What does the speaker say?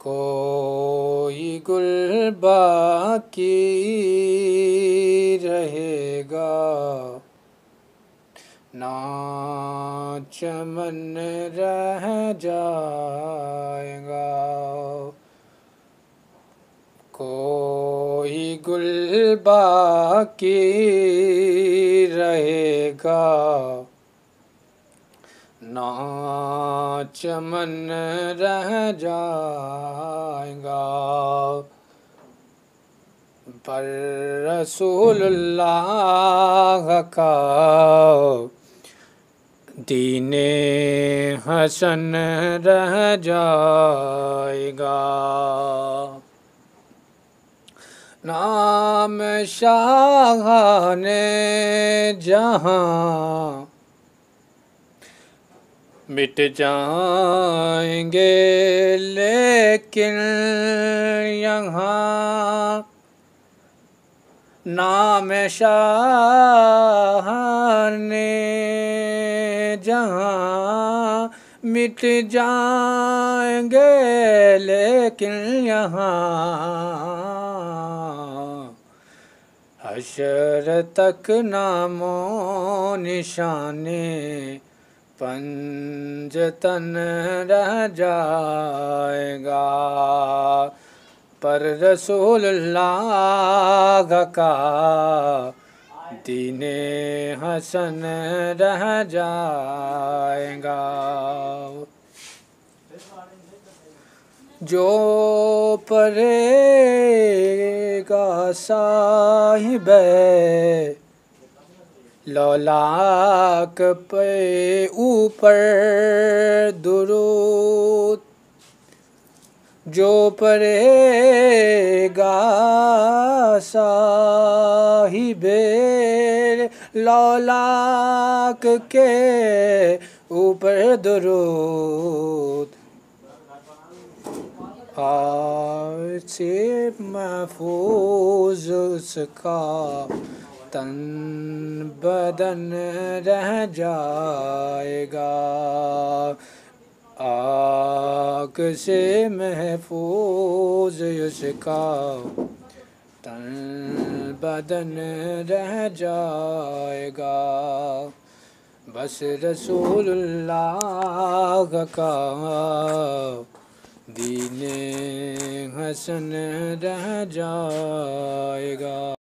کوئی گل باقی رہے گا نہ چمن رہ جائے گا، کوئی گل باقی رہے گا نہ چمن رہ جائے گا، پر رسول اللہ کا دین حسن رہ جائے گا، نام شاہان جہاں مٹ جائیں گے لیکن یہاں نام شاہان جہاں مٹ جائیں گے لیکن یہاں حشر تک نام و نشانے پنجتن رہ جائے گا، پر رسول اللہ کا دین حسن رہ جائے گا، جو پڑھے گا صاحب لولاک پہ اوپر درود، جو پڑھے گا صاحب لولاک کے اوپر درود، سے محفوظ اس کا تن بدن رہ جائے گا، آگ سے محفوظ اس کا تن بدن رہ جائے گا، بس رسول اللہ کا دین حسن رہ جائے گا۔